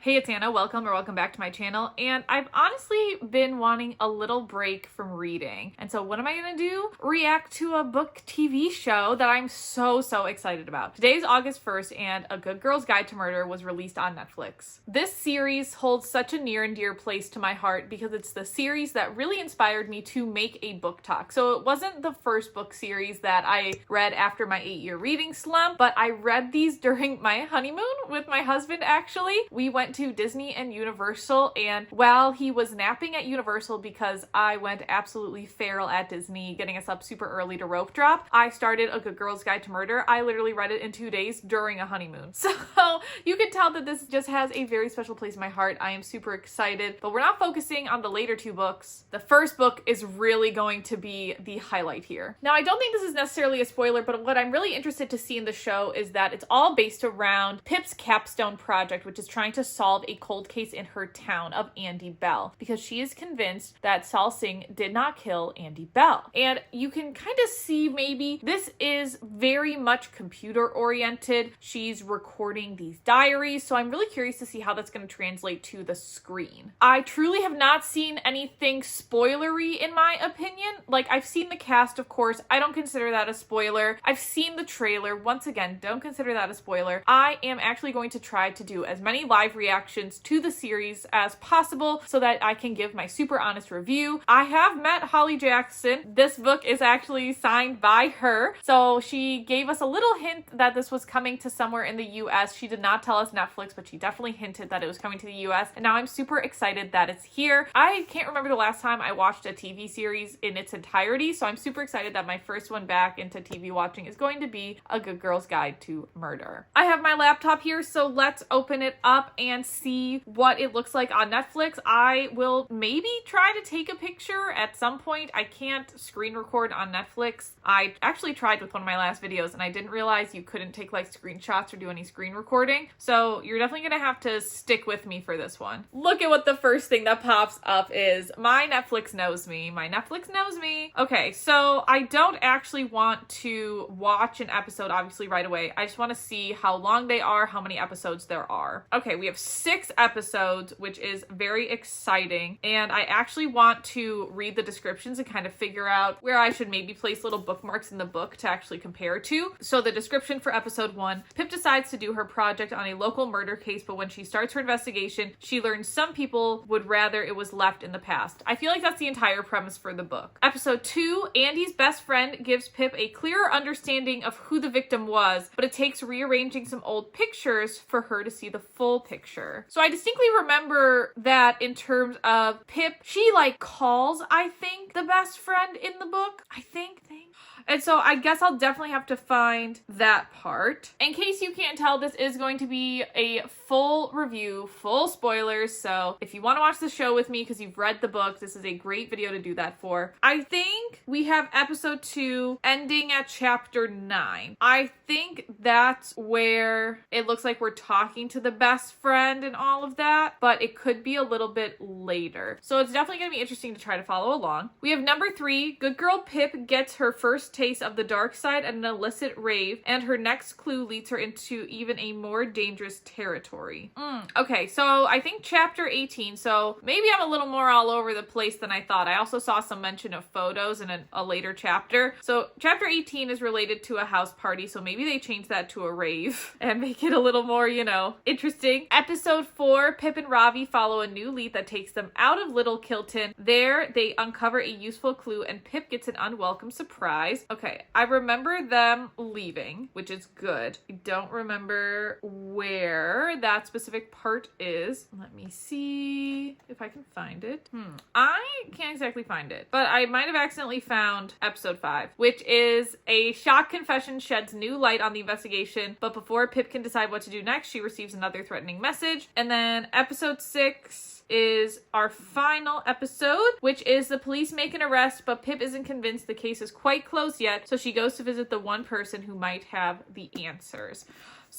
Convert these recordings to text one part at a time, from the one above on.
Hey, it's Anna. Welcome back to my channel. And I've honestly been wanting a little break from reading. And so what am I gonna do? React to a book TV show that I'm so excited about. Today's August 1st and A Good Girl's Guide to Murder was released on Netflix. This series holds such a near and dear place to my heart because it's the series that really inspired me to make a book talk. So it wasn't the first book series that I read after my 8-year reading slump, but I read these during my honeymoon with my husband actually. We went to Disney and Universal, and while he was napping at Universal because I went absolutely feral at Disney, getting us up super early to rope drop, I started A Good Girl's Guide to Murder. I literally read it in 2 days during a honeymoon. So you can tell that this just has a very special place in my heart. I am super excited, but we're not focusing on the later 2 books. The first book is really going to be the highlight here. Now, I don't think this is necessarily a spoiler, but what I'm really interested to see in the show is that it's all based around Pip's capstone project, which is trying to solve a cold case in her town of Andy Bell, because she is convinced that Saul Singh did not kill Andy Bell. And you can kind of see maybe this is very much computer oriented. She's recording these diaries, so I'm really curious to see how that's going to translate to the screen. I truly have not seen anything spoilery in my opinion. Like, I've seen the cast, of course. I don't consider that a spoiler. I've seen the trailer. Once again, don't consider that a spoiler. I am actually going to try to do as many live reactions to the series as possible so that I can give my super honest review. I have met Holly Jackson. This book is actually signed by her. So she gave us a little hint that this was coming to somewhere in the US. She did not tell us Netflix, but she definitely hinted that it was coming to the US. And now I'm super excited that it's here. I can't remember the last time I watched a TV series in its entirety. So I'm super excited that my first one back into TV watching is going to be A Good Girl's Guide to Murder. I have my laptop here, so let's open it up and see what it looks like on Netflix. I will maybe try to take a picture at some point. I can't screen record on Netflix. I actually tried with one of my last videos and I didn't realize you couldn't take like screenshots or do any screen recording. So you're definitely gonna have to stick with me for this one. Look at what the first thing that pops up is. My Netflix knows me. My Netflix knows me. Okay, so I don't actually want to watch an episode obviously right away. I just want to see how long they are, how many episodes there are. Okay, we have 6 episodes, which is very exciting. And I actually want to read the descriptions and kind of figure out where I should maybe place little bookmarks in the book to actually compare to. So the description for episode 1, Pip decides to do her project on a local murder case, but when she starts her investigation, she learns some people would rather it was left in the past. I feel like that's the entire premise for the book. Episode 2, Andy's best friend gives Pip a clearer understanding of who the victim was, but it takes rearranging some old pictures for her to see the full picture. So I distinctly remember that in terms of Pip, she like calls, I think, the best friend in the book. I think. And so I guess I'll definitely have to find that part. In case you can't tell, this is going to be a full review, full spoilers. So if you want to watch the show with me because you've read the book, this is a great video to do that for. I think we have episode 2 ending at chapter 9. I think that's where it looks like we're talking to the best friend and all of that, but it could be a little bit later. So it's definitely going to be interesting to try to follow along. We have number 3, Good Girl Pip gets her first taste of the dark side at an illicit rave, and her next clue leads her into even a more dangerous territory. Okay, so I think chapter 18, so maybe I'm a little more all over the place than I thought. I also saw some mention of photos in a later chapter. So chapter 18 is related to a house party, so maybe they change that to a rave and make it a little more, interesting. Episode 4, Pip and Ravi follow a new lead that takes them out of Little Kilton. There, they uncover a useful clue and Pip gets an unwelcome surprise. Okay, I remember them leaving, which is good. I don't remember where that specific part is. Let me see if I can find it. I can't exactly find it, but I might have accidentally found episode 5, which is a shock confession sheds new light on the investigation, but before Pip can decide what to do next, she receives another threatening message. And then episode 6 is our final episode, which is the police make an arrest, but Pip isn't convinced the case is quite close yet, so she goes to visit the one person who might have the answers.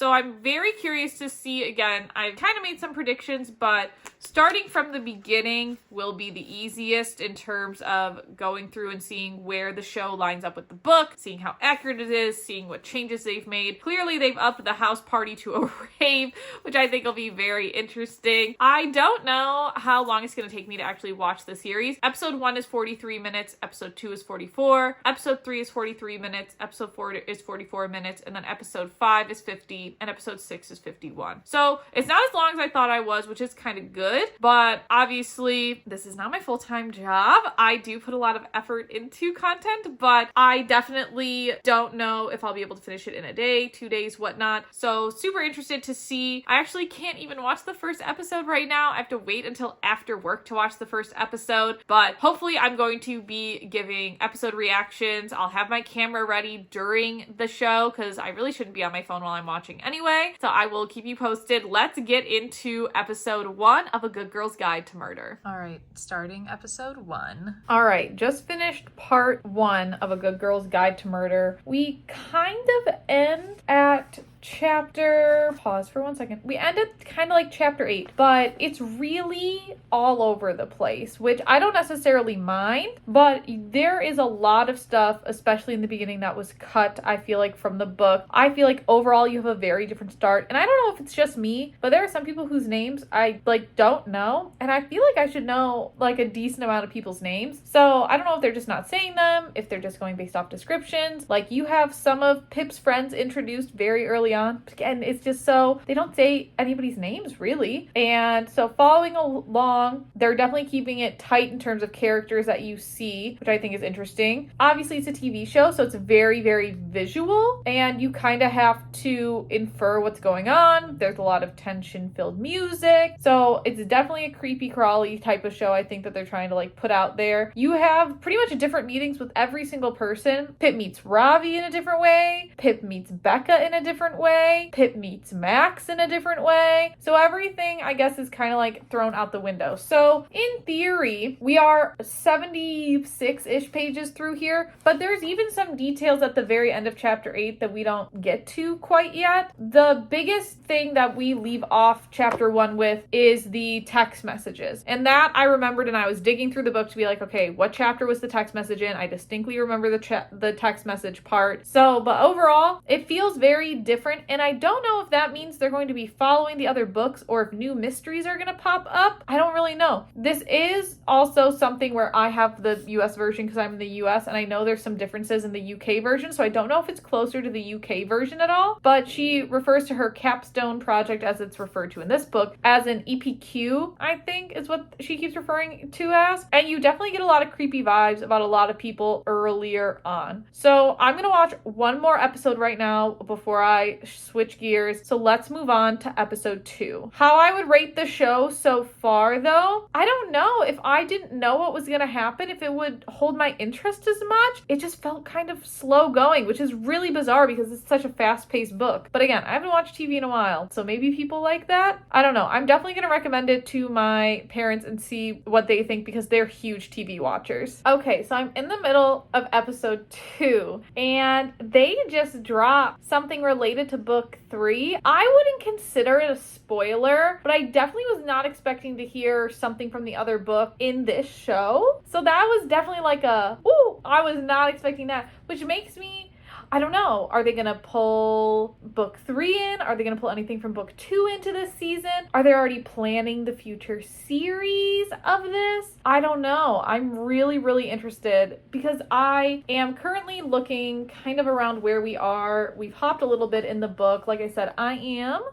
So I'm very curious to see. Again, I've kind of made some predictions, but starting from the beginning will be the easiest in terms of going through and seeing where the show lines up with the book, seeing how accurate it is, seeing what changes they've made. Clearly, they've upped the house party to a rave, which I think will be very interesting. I don't know how long it's going to take me to actually watch the series. Episode 1 is 43 minutes, episode 2 is 44, episode 3 is 43 minutes, episode 4 is 44 minutes, and then episode 5 is 50, and episode 6 is 51. So it's not as long as I thought I was, which is kind of good, but obviously this is not my full-time job. I do put a lot of effort into content, but I definitely don't know if I'll be able to finish it in a day, 2 days, whatnot. So super interested to see. I actually can't even watch the first episode right now. I have to wait until after work to watch the first episode, but hopefully I'm going to be giving episode reactions. I'll have my camera ready during the show because I really shouldn't be on my phone while I'm watching anyway. So I will keep you posted. Let's get into episode 1 of A Good Girl's Guide to Murder. All right, starting episode 1. All right, just finished part 1 of A Good Girl's Guide to Murder. We kind of end at pause for 1 second. We ended kind of like chapter 8, but it's really all over the place, which I don't necessarily mind, but there is a lot of stuff, especially in the beginning, that was cut, I feel like, from the book. I feel like overall you have a very different start, and I don't know if it's just me, but there are some people whose names I don't know, and I feel like I should know like a decent amount of people's names. So I don't know if they're just not saying them, if they're just going based off descriptions. Like, you have some of Pip's friends introduced very early on. Again, it's just so they don't say anybody's names really. And so following along, they're definitely keeping it tight in terms of characters that you see, which I think is interesting. Obviously, it's a TV show, so it's very, very visual, and you kind of have to infer what's going on. There's a lot of tension-filled music, so it's definitely a creepy crawly type of show I think that they're trying to like put out there. You have pretty much different meetings with every single person. Pip meets Ravi in a different way. Pip meets Becca in a different way. Pip meets Max in a different way. So everything, I guess, is kind of like thrown out the window. So in theory, we are 76-ish pages through here, but there's even some details at the very end of chapter 8 that we don't get to quite yet. The biggest thing that we leave off chapter 1 with is the text messages. And that I remembered, and I was digging through the book to be like, okay, what chapter was the text message in? I distinctly remember the text message part. So, but overall, it feels very different, and I don't know if that means they're going to be following the other books or if new mysteries are going to pop up. I don't really know. This is also something where I have the US version because I'm in the US, and I know there's some differences in the UK version, so I don't know if it's closer to the UK version at all, but she refers to her capstone project, as it's referred to in this book, as an EPQ, I think is what she keeps referring to as, and you definitely get a lot of creepy vibes about a lot of people earlier on. So I'm going to watch one more episode right now before I switch gears. So let's move on to episode 2. How I would rate the show so far, though, I don't know if I didn't know what was going to happen, if it would hold my interest as much. It just felt kind of slow going, which is really bizarre because it's such a fast-paced book. But again, I haven't watched TV in a while, so maybe people like that. I don't know. I'm definitely going to recommend it to my parents and see what they think because they're huge TV watchers. Okay, so I'm in the middle of episode 2, and they just dropped something related to book 3. I wouldn't consider it a spoiler, but I definitely was not expecting to hear something from the other book in this show. So that was definitely like ooh, I was not expecting that, which makes me, I don't know. Are they going to pull book 3 in? Are they going to pull anything from book 2 into this season? Are they already planning the future series of this? I don't know. I'm really, really interested because I am currently looking kind of around where we are. We've hopped a little bit in the book. Like I said, I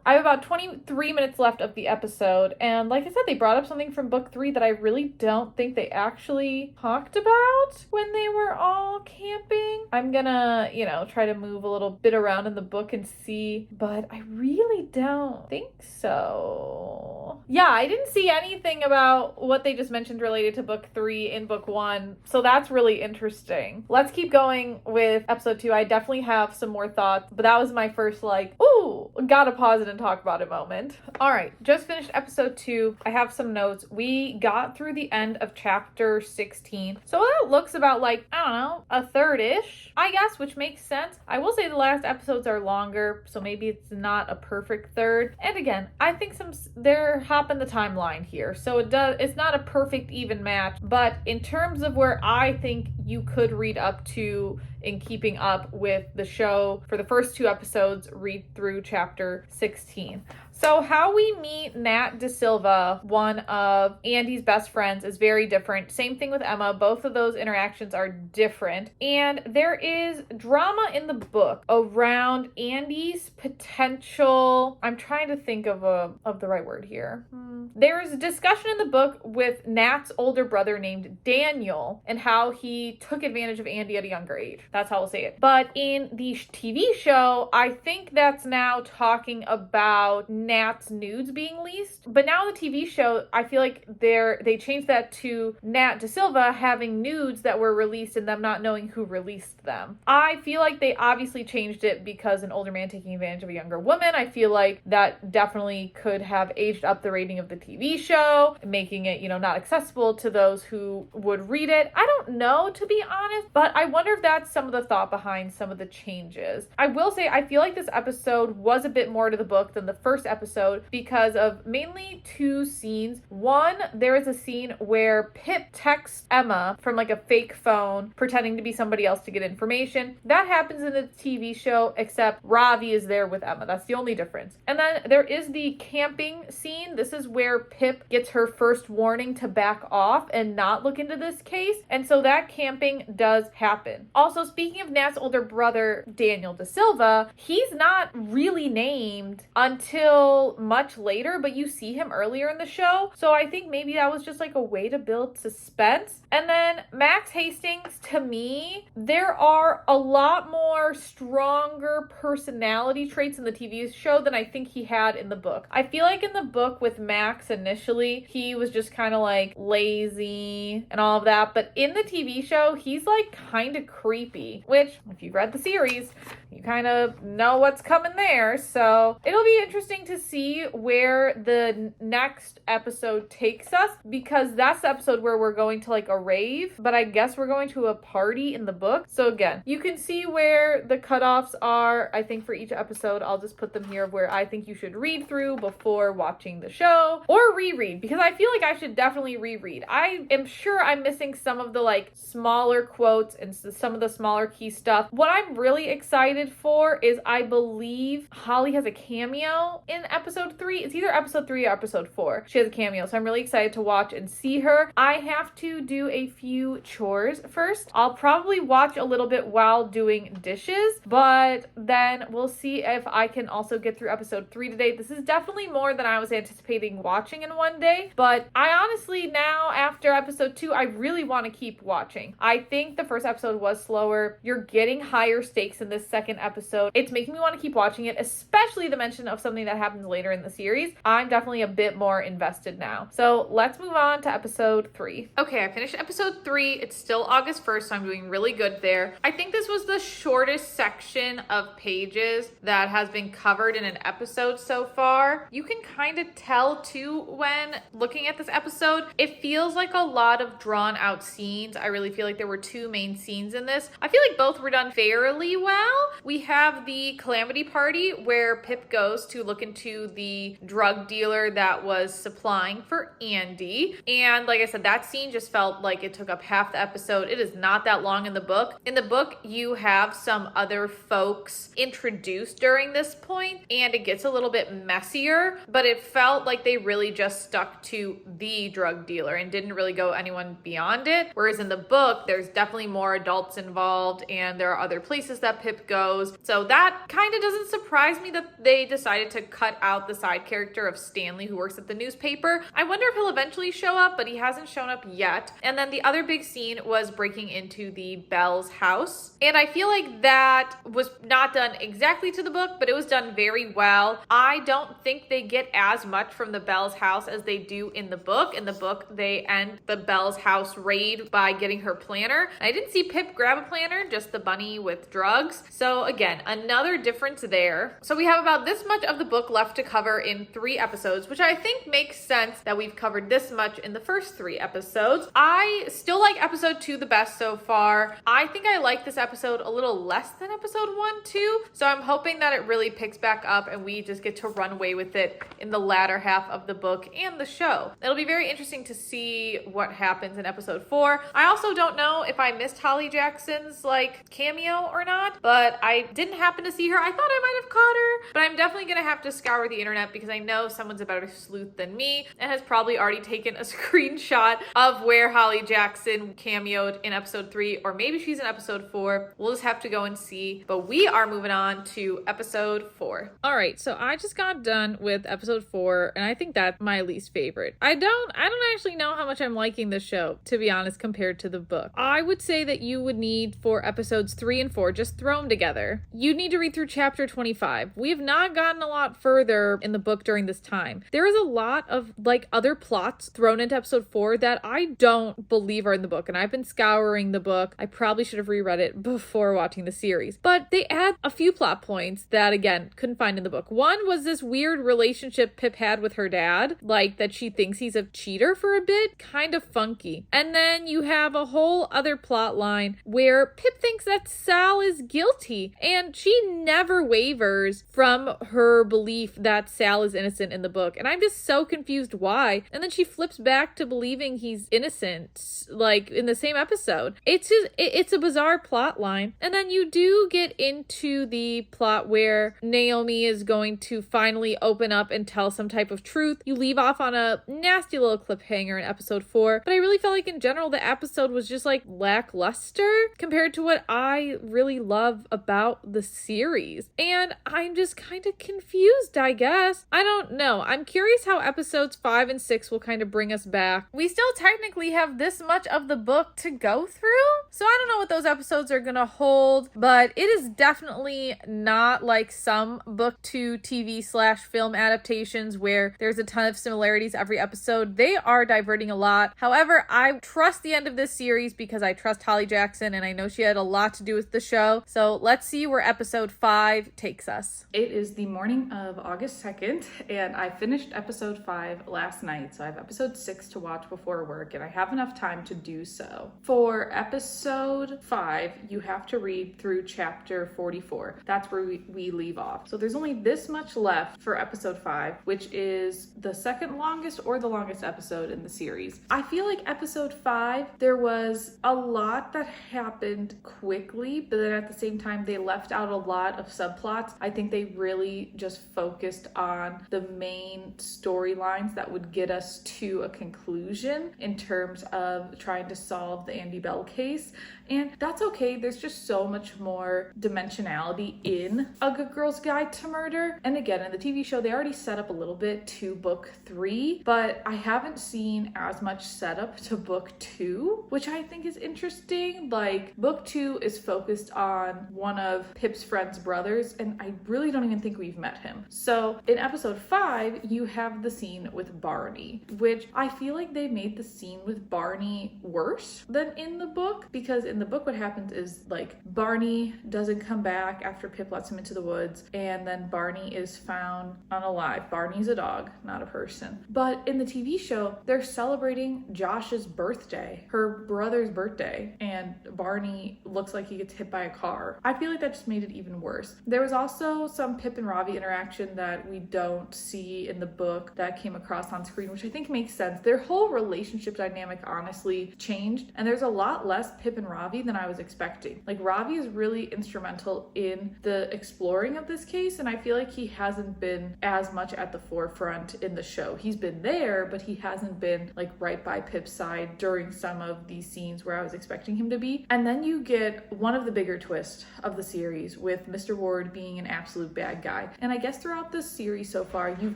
have about 23 minutes left of the episode. And like I said, they brought up something from book 3 that I really don't think they actually talked about when they were all camping. I'm gonna, try to move a little bit around in the book and see, but I really don't think so. Yeah, I didn't see anything about what they just mentioned related to book 3 in book 1, so that's really interesting. Let's keep going with episode 2. I definitely have some more thoughts, but that was my first ooh, gotta pause it and talk about it moment. All right, just finished episode 2. I have some notes. We got through the end of chapter 16, so that looks about I don't know, a third-ish, I guess, which makes sense. I will say the last episodes are longer, so maybe it's not a perfect third. And again, I think they're hopping the timeline here, so it's not a perfect even match, but in terms of where I think you could read up to in keeping up with the show for the first 2 episodes, read through chapter 16. So how we meet Nat Da Silva, one of Andy's best friends, is very different. Same thing with Emma. Both of those interactions are different. And there is drama in the book around Andy's potential... I'm trying to think of the right word here. There's a discussion in the book with Nat's older brother named Daniel and how he took advantage of Andy at a younger age. That's how we'll say it. But in the TV show, I think that's now talking about Nat's nudes being leased. But now in the TV show, I feel like they changed that to Nat Da Silva having nudes that were released and them not knowing who released them. I feel like they obviously changed it because an older man taking advantage of a younger woman. I feel like that definitely could have aged up the rating of the TV show, making it, not accessible to those who would read it. I don't know, to be honest, but I wonder if that's some of the thought behind some of the changes. I will say I feel like this episode was a bit more to the book than the first episode because of mainly 2 scenes. One, there is a scene where Pip texts Emma from a fake phone pretending to be somebody else to get information. That happens in the TV show, except Ravi is there with Emma. That's the only difference. And then there is the camping scene. This is where Pip gets her first warning to back off and not look into this case. And so that camping does happen. Also, speaking of Nat's older brother, Daniel Da Silva, he's not really named until much later, but you see him earlier in the show. So I think maybe that was just a way to build suspense. And then Max Hastings, to me, there are a lot more stronger personality traits in the TV show than I think he had in the book. I feel like in the book with Max initially, he was just kind of lazy and all of that. But in the TV show, he's kind of creepy, which if you've read the series, you kind of know what's coming there. So it'll be interesting to see where the next episode takes us, because that's the episode where we're going to a rave, but I guess we're going to a party in the book. So again, you can see where the cutoffs are, I think, for each episode. I'll just put them here of where I think you should read through before watching the show, or reread, because I feel like I should definitely reread. I am sure I'm missing some of the smaller quotes and some of the smaller key stuff. What I'm really excited for is I believe Holly has a cameo in episode 3. It's either episode 3 or episode 4. She has a cameo, so I'm really excited to watch and see her. I have to do a few chores first. I'll probably watch a little bit while doing dishes, but then we'll see if I can also get through episode 3 today. This is definitely more than I was anticipating watching in one day, but I honestly now, after episode 2, I really want to keep watching. I think the first episode was slower. You're getting higher stakes in this second episode. It's making me want to keep watching it, especially the mention of something that happens later in the series. I'm definitely a bit more invested now. So let's move on to episode 3. Okay, I finished episode 3. It's still August 1st, so I'm doing really good there. I think this was the shortest section of pages that has been covered in an episode so far. You can kind of tell too when looking at this episode, it feels like a lot of drawn out scenes. I really feel like there were 2 main scenes in this. I feel like both were done fairly well. We have the calamity party where Pip goes to look into the drug dealer that was supplying for Andy. And like I said, that scene just felt like it took up half the episode. It is not that long in the book. In the book, you have some other folks introduced during this point, and it gets a little bit messier, but it felt like they really just stuck to the drug dealer and didn't really go anyone beyond it. Whereas in the book, there's definitely more adults involved, and there are other places that Pip goes. So that kind of doesn't surprise me that they decided to cut cut out the side character of Stanley, who works at the newspaper. I wonder if he'll eventually show up, but he hasn't shown up yet. And then the other big scene was breaking into the Bell's house. And I feel like that was not done exactly to the book, but it was done very well. I don't think they get as much from the Bell's house as they do in the book. In the book, they end the Bell's house raid by getting her planner. I didn't see Pip grab a planner, just the bunny with drugs. So again, another difference there. So we have about this much of the book left to cover in 3 episodes, which I think makes sense that we've covered this much in the first 3 episodes. I still like episode 2 the best so far. I think I like this episode a little less than episode 1 too. So I'm hoping that it really picks back up and we just get to run away with it in the latter half of the book and the show. It'll be very interesting to see what happens in episode 4. I also don't know if I missed Holly Jackson's cameo or not, but I didn't happen to see her. I thought I might have caught her, but I'm definitely gonna have to scour the internet because I know someone's a better sleuth than me and has probably already taken a screenshot of where Holly Jackson cameoed in episode 3, or maybe she's in episode 4. We'll just have to go and see, but we are moving on to episode 4. All right, so I just got done with episode 4 and I think that's my least favorite. I don't actually know how much I'm liking this show, to be honest, compared to the book. I would say that you would need, for episodes 3 and 4, just throw them together, you need to read through chapter 25. We have not gotten a lot further in the book during this time. There is a lot of other plots thrown into episode 4 that I don't believe are in the book, and I've been scouring the book. I probably should have reread it before watching the series, but they add a few plot points that, again, couldn't find in the book. One was this weird relationship Pip had with her dad, that she thinks he's a cheater for a bit, kind of funky. And then you have a whole other plot line where Pip thinks that Sal is guilty, and she never wavers from her belief that Sal is innocent in the book. And I'm just so confused why. And then she flips back to believing he's innocent, in the same episode. It's a bizarre plot line. And then you do get into the plot where Naomi is going to finally open up and tell some type of truth. You leave off on a nasty little cliffhanger in episode 4, but I really felt like in general the episode was just lackluster compared to what I really love about the series. And I'm just kind of confused, I guess. I don't know. I'm curious how episodes 5 and 6 will kind of bring us back. We still technically have this much of the book to go through, so I don't know what those episodes are gonna hold, but it is definitely not like some book to TV/film adaptations where there's a ton of similarities every episode. They are diverting a lot. However, I trust the end of this series because I trust Holly Jackson and I know she had a lot to do with the show. So let's see where episode 5 takes us. It is the morning of August 2nd and I finished episode 5 last night. So I have episode 6 to watch before work and I have enough time to do so. For episode 5, you have to read through chapter 44. That's where we leave off. So there's only this much left for episode 5, which is the second longest or the longest episode in the series. I feel like episode 5, there was a lot that happened quickly, but then at the same time, they left out a lot of subplots. I think they really just focused on the main storylines that would get us to a conclusion in terms of trying to solve the Andy Bell case. And that's okay. There's just so much more dimensionality in A Good Girl's Guide to Murder. And again, in the TV show, they already set up a little bit to book 3, but I haven't seen as much setup to book 2, which I think is interesting. Book 2 is focused on one of Pip's friend's brothers, and I really don't even think we've met him. So in episode 5, you have the scene with Barney, which I feel like they made the scene with Barney worse than in the book, because in the book what happens is Barney doesn't come back after Pip lets him into the woods, and then Barney is found unalive. Barney's a dog, not a person. But in the TV show, they're celebrating Josh's birthday, her brother's birthday, and Barney looks like he gets hit by a car. I feel like that just made it even worse. There was also some Pip and Ravi interaction that we don't see in the book that came across on screen, which I think makes sense. Their whole relationship dynamic honestly changed, and there's a lot less Pip Pip and Ravi than I was expecting. Like, Ravi is really instrumental in the exploring of this case, and I feel like he hasn't been as much at the forefront in the show. He's been there, but he hasn't been like right by Pip's side during some of these scenes where I was expecting him to be. And then you get one of the bigger twists of the series with Mr. Ward being an absolute bad guy. And I guess throughout this series so far, you've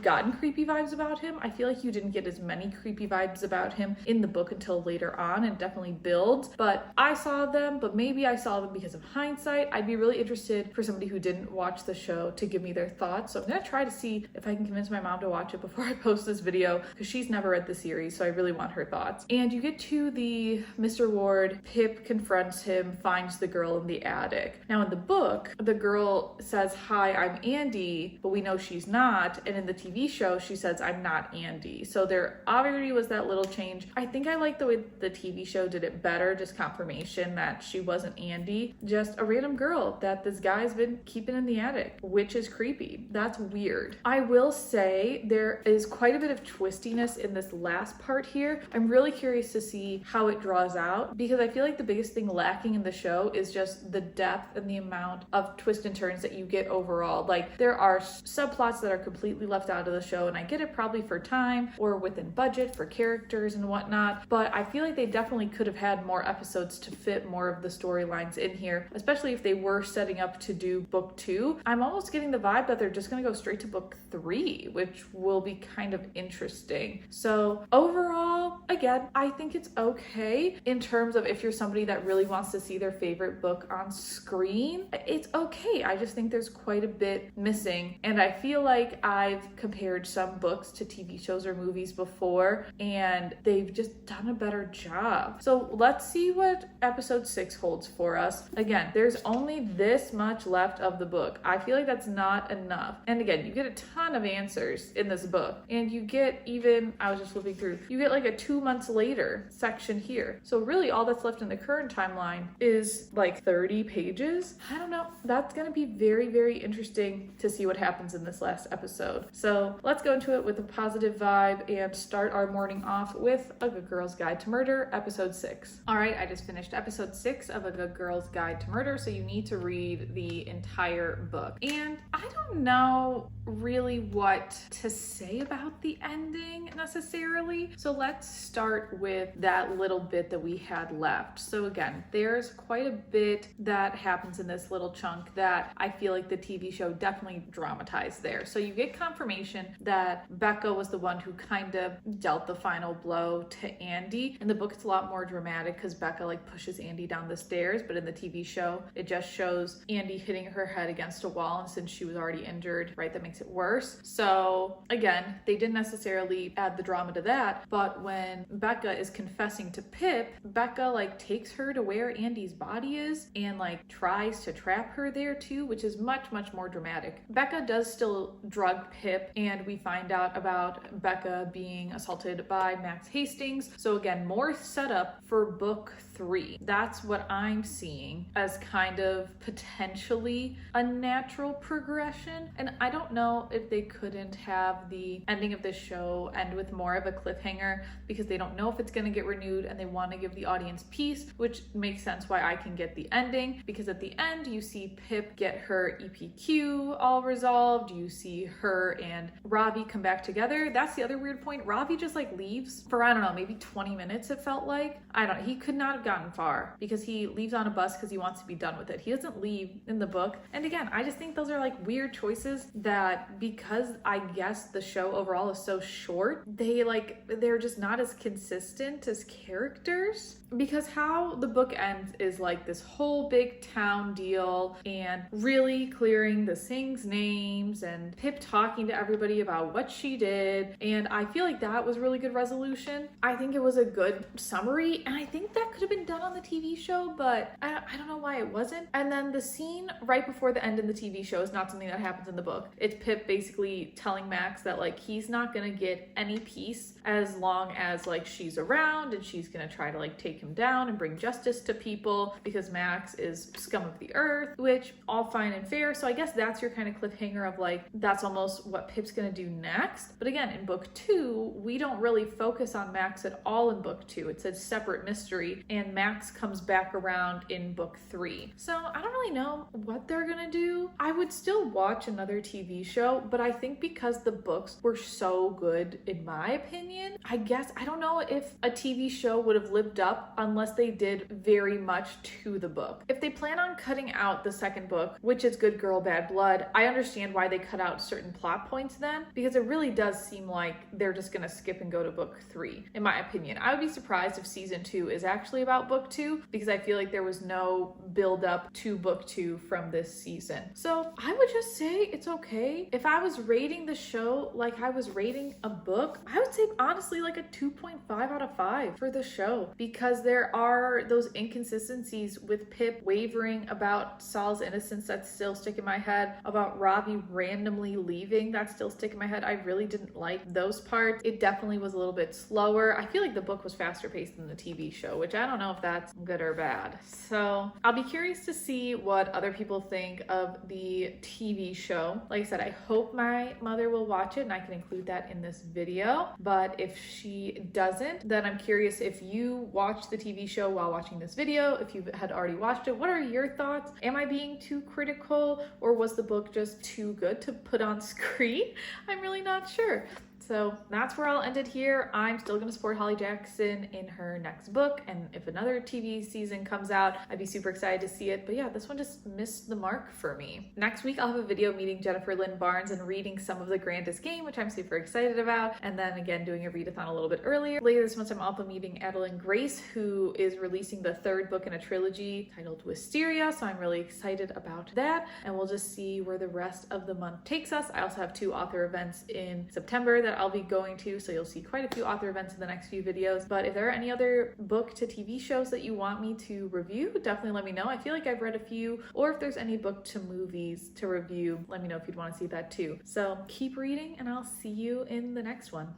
gotten creepy vibes about him. I feel like you didn't get as many creepy vibes about him in the book until later on, and definitely builds. But I saw them, but maybe I saw them because of hindsight. I'd be really interested for somebody who didn't watch the show to give me their thoughts. So I'm gonna try to see if I can convince my mom to watch it before I post this video, because she's never read the series, so I really want her thoughts. And you get to the Mr. Ward, Pip confronts him, finds the girl in the attic. Now in the book, the girl says, "Hi, I'm Andy," but we know she's not. And in the TV show, she says, "I'm not Andy." So there already was that little change. I think I like the way the TV show did it better, just confirmation that she wasn't Andy, just a random girl that this guy's been keeping in the attic, which is creepy. That's weird. I will say there is quite a bit of twistiness in this last part here. I'm really curious to see how it draws out, because I feel like the biggest thing lacking in the show is just the depth and the amount of twists and turns that you get overall. Like, there are subplots that are completely left out of the show, and I get it probably for time or within budget for characters and whatnot, but I feel like they definitely could have had more episodes to fit more of the storylines in here, especially if they were setting up to do book 2. I'm almost getting the vibe that they're just gonna go straight to book 3, which will be kind of interesting. So overall, again, I think it's okay in terms of if you're somebody that really wants to see their favorite book on screen, it's okay. I just think there's quite a bit missing, and I feel like I've compared some books to TV shows or movies before, and they've just done a better job. So let's see what episode 6 holds for us. Again, there's only this much left of the book. I feel like that's not enough. And again, you get a ton of answers in this book, and you get even, I was just flipping through, you get like a 2 months later section here. So really all that's left in the current timeline is like 30 pages. I don't know. That's gonna be very, very interesting to see what happens in this last episode. So let's go into it with a positive vibe and start our morning off with A Good Girl's Guide to Murder, episode 6. All right, I just finished episode 6 of A Good Girl's Guide to Murder, so you need to read the entire book. And I don't know really what to say about the ending necessarily. So let's start with that little bit that we had left. So again, there's quite a bit that happens in this little chunk that I feel like the TV show definitely dramatized there. So you get confirmation that Becca was the one who kind of dealt the final blow to Andy. In the book, it's a lot more dramatic because Becca like pushes Andy down the stairs, but in the TV show, it just shows Andy hitting her head against a wall, and since she was already injured, right, that makes it worse. So again, they didn't necessarily add the drama to that, but when Becca is confessing to Pip, Becca like takes her to where Andy's body is and like tries to trap her there too, which is much, much more dramatic. Becca does still drug Pip, and we find out about Becca being assaulted by Max Hastings. So again, more setup for book 3. That's what I'm seeing as kind of potentially a natural progression. And I don't know if they couldn't have the ending of this show end with more of a cliffhanger, because they don't know if it's going to get renewed and they want to give the audience peace, which makes sense why I can get the ending, because at the end you see Pip get her EPQ all resolved. You see her and Ravi come back together. That's the other weird point. Ravi just like leaves for, I don't know, maybe 20 minutes it felt like. I don't know. He could not have gotten far because he leaves on a bus because he wants to be done with it. He doesn't leave in the book. And again, I just think those are like weird choices that, because I guess the show overall is so short, they're just not as consistent as characters. Because how the book ends is like this whole big town deal and really clearing the Singh's names and Pip talking to everybody about what she did. And I feel like that was really good resolution. I think it was a good summary, and I think that could have been done on the TV show, but I don't know why it wasn't. And then the scene right before the end in the TV show is not something that happens in the book. It's Pip basically telling Max that like he's not gonna get any peace as long as like she's around and she's gonna try to like take him down and bring justice to people because Max is scum of the earth, which all fine and fair. So I guess that's your kind of cliffhanger of like, that's almost what Pip's gonna do next. But again, in book 2, we don't really focus on Max at all in book 2. It's a separate mystery, and Max comes back around in book 3. So I don't really know what they're gonna do. I would still watch another TV show, but I think because the books were so good, in my opinion, I guess I don't know if a TV show would have lived up unless they did very much to the book. If they plan on cutting out the second book, which is Good Girl, Bad Blood, I understand why they cut out certain plot points then, because it really does seem like they're just gonna skip and go to book 3, in my opinion. I would be surprised if season 2 is actually about book 2, because I feel like there was no build up to book 2 from this season. So I would just say it's okay. If I was rating the show like I was rating a book, I would say honestly like a 2.5 out of 5 for the show, because there are those inconsistencies with Pip wavering about Saul's innocence that still stick in my head, about Ravi randomly leaving that still stick in my head. I really didn't like those parts. It definitely was a little bit slower. I feel like the book was faster paced than the TV show, which I don't know if that's good or bad. So I'll be curious to see what other people think of the TV show. Like I said, I hope my mother will watch it and I can include that in this video. But if she doesn't, then I'm curious if you watched the TV show while watching this video, if you had already watched it, what are your thoughts? Am I being too critical, or was the book just too good to put on screen? I'm really not sure. So that's where I'll end it here. I'm still going to support Holly Jackson in her next book, and if another TV season comes out, I'd be super excited to see it. But yeah, this one just missed the mark for me. Next week, I'll have a video meeting Jennifer Lynn Barnes and reading some of The Grandest Game, which I'm super excited about, and then again doing a readathon a little bit earlier. Later this month, I'm also meeting Adeline Grace, who is releasing the 3rd book in a trilogy titled Wisteria, so I'm really excited about that, and we'll just see where the rest of the month takes us. I also have 2 author events in September that I'll be going to, so you'll see quite a few author events in the next few videos. But if there are any other book to TV shows that you want me to review, definitely let me know. I feel like I've read a few, or if there's any book to movies to review, let me know if you'd want to see that too. So keep reading, and I'll see you in the next one.